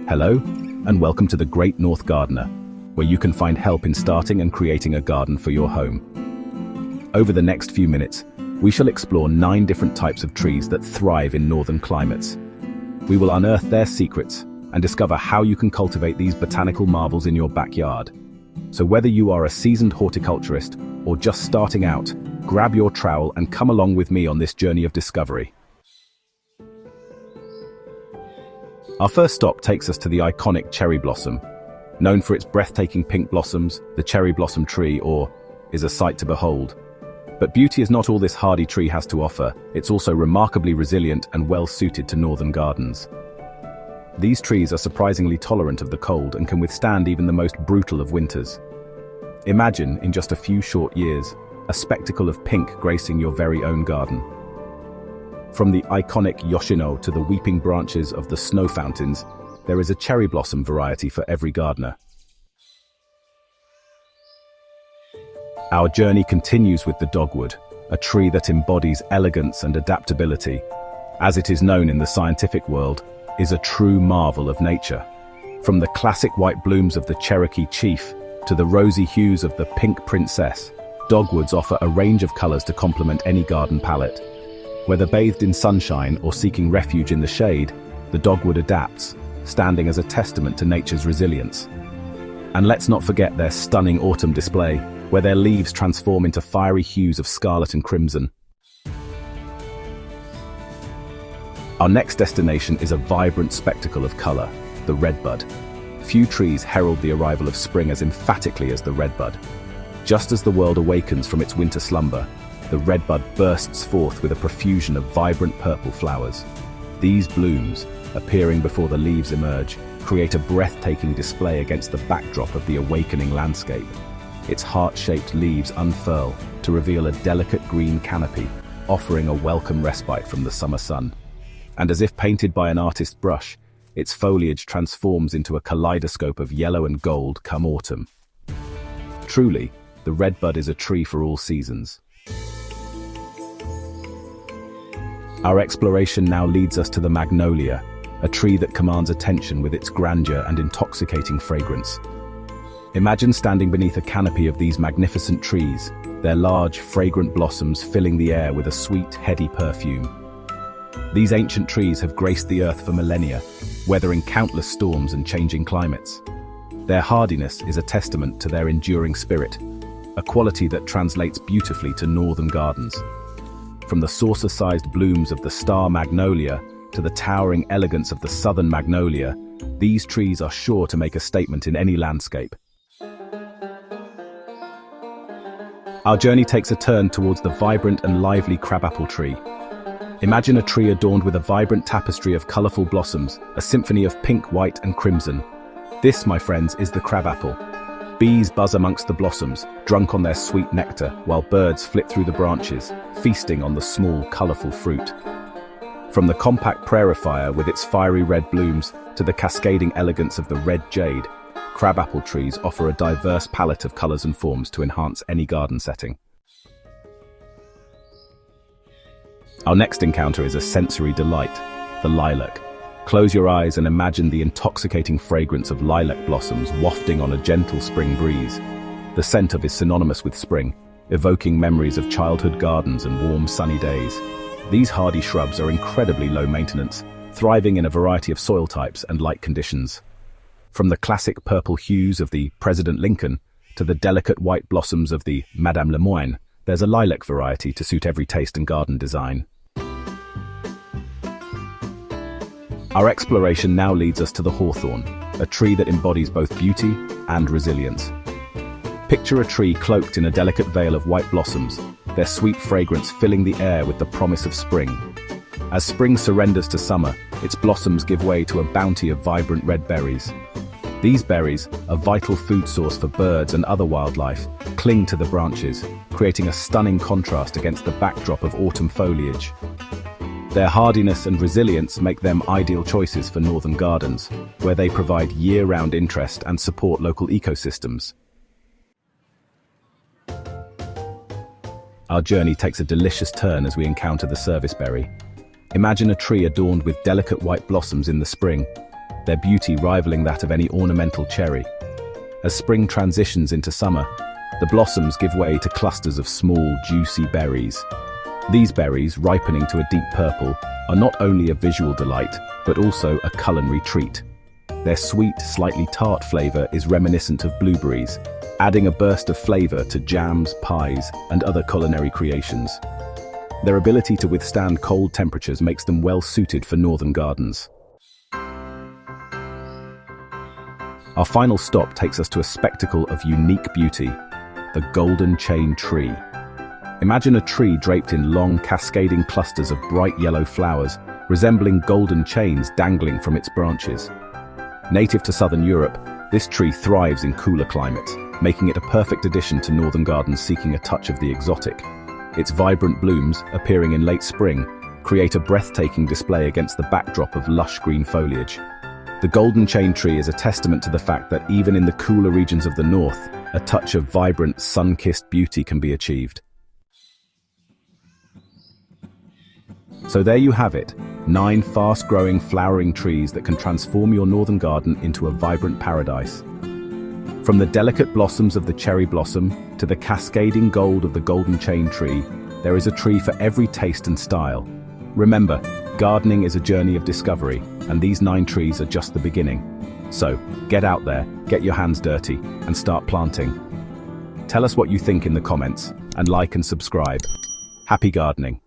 Hello, and welcome to the Great North Gardener, where you can find help in starting and creating a garden for your home. Over the next few minutes, we shall explore 9 different types of trees that thrive in northern climates. We will unearth their secrets and discover how you can cultivate these botanical marvels in your backyard. So whether you are a seasoned horticulturist or just starting out, grab your trowel and come along with me on this journey of discovery. Our first stop takes us to the iconic cherry blossom. Known for its breathtaking pink blossoms, the cherry blossom tree, is a sight to behold. But beauty is not all this hardy tree has to offer. It's also remarkably resilient and well-suited to northern gardens. These trees are surprisingly tolerant of the cold and can withstand even the most brutal of winters. Imagine, in just a few short years, a spectacle of pink gracing your very own garden. From the iconic Yoshino to the weeping branches of the snow fountains, there is a cherry blossom variety for every gardener. Our journey continues with the dogwood, a tree that embodies elegance and adaptability. As it is known in the scientific world, is a true marvel of nature. From the classic white blooms of the Cherokee chief to the rosy hues of the pink princess, dogwoods offer a range of colors to complement any garden palette. Whether bathed in sunshine or seeking refuge in the shade, the dogwood adapts, standing as a testament to nature's resilience. And let's not forget their stunning autumn display, where their leaves transform into fiery hues of scarlet and crimson. Our next destination is a vibrant spectacle of color, the redbud. Few trees herald the arrival of spring as emphatically as the redbud. Just as the world awakens from its winter slumber, the redbud bursts forth with a profusion of vibrant purple flowers. These blooms, appearing before the leaves emerge, create a breathtaking display against the backdrop of the awakening landscape. Its heart-shaped leaves unfurl to reveal a delicate green canopy, offering a welcome respite from the summer sun. And as if painted by an artist's brush, its foliage transforms into a kaleidoscope of yellow and gold come autumn. Truly, the redbud is a tree for all seasons. Our exploration now leads us to the magnolia, a tree that commands attention with its grandeur and intoxicating fragrance. Imagine standing beneath a canopy of these magnificent trees, their large, fragrant blossoms filling the air with a sweet, heady perfume. These ancient trees have graced the earth for millennia, weathering countless storms and changing climates. Their hardiness is a testament to their enduring spirit, a quality that translates beautifully to northern gardens. From the saucer-sized blooms of the star magnolia to the towering elegance of the southern magnolia, these trees are sure to make a statement in any landscape. Our journey takes a turn towards the vibrant and lively crabapple tree. Imagine a tree adorned with a vibrant tapestry of colorful blossoms, a symphony of pink, white, and crimson. This, my friends, is the crabapple. Bees buzz amongst the blossoms, drunk on their sweet nectar, while birds flit through the branches, feasting on the small, colorful fruit. From the compact prairifier with its fiery red blooms to the cascading elegance of the red jade, crabapple trees offer a diverse palette of colors and forms to enhance any garden setting. Our next encounter is a sensory delight, the lilac. Close your eyes and imagine the intoxicating fragrance of lilac blossoms wafting on a gentle spring breeze. The scent of is synonymous with spring, evoking memories of childhood gardens and warm, sunny days. These hardy shrubs are incredibly low maintenance, thriving in a variety of soil types and light conditions. From the classic purple hues of the President Lincoln to the delicate white blossoms of the Madame Lemoyne, there's a lilac variety to suit every taste and garden design. Our exploration now leads us to the hawthorn, a tree that embodies both beauty and resilience. Picture a tree cloaked in a delicate veil of white blossoms, their sweet fragrance filling the air with the promise of spring. As spring surrenders to summer, its blossoms give way to a bounty of vibrant red berries. These berries, a vital food source for birds and other wildlife, cling to the branches, creating a stunning contrast against the backdrop of autumn foliage. Their hardiness and resilience make them ideal choices for northern gardens, where they provide year-round interest and support local ecosystems. Our journey takes a delicious turn as we encounter the serviceberry. Imagine a tree adorned with delicate white blossoms in the spring. their beauty rivaling that of any ornamental cherry. As spring transitions into summer, the blossoms give way to clusters of small, juicy berries. These berries, ripening to a deep purple, are not only a visual delight, but also a culinary treat. Their sweet, slightly tart flavor is reminiscent of blueberries, adding a burst of flavor to jams, pies, and other culinary creations. Their ability to withstand cold temperatures makes them well suited for northern gardens. Our final stop takes us to a spectacle of unique beauty, the golden chain tree. Imagine a tree draped in long, cascading clusters of bright yellow flowers, resembling golden chains dangling from its branches. Native to southern Europe, this tree thrives in cooler climates, making it a perfect addition to northern gardens seeking a touch of the exotic. Its vibrant blooms, appearing in late spring, create a breathtaking display against the backdrop of lush green foliage. The golden chain tree is a testament to the fact that even in the cooler regions of the north, a touch of vibrant, sun-kissed beauty can be achieved. So there you have it, 9 fast-growing, flowering trees that can transform your northern garden into a vibrant paradise. From the delicate blossoms of the cherry blossom to the cascading gold of the golden chain tree, there is a tree for every taste and style. Remember, gardening is a journey of discovery, and these 9 trees are just the beginning. So, get out there, get your hands dirty, and start planting. Tell us what you think in the comments, and like and subscribe. Happy gardening!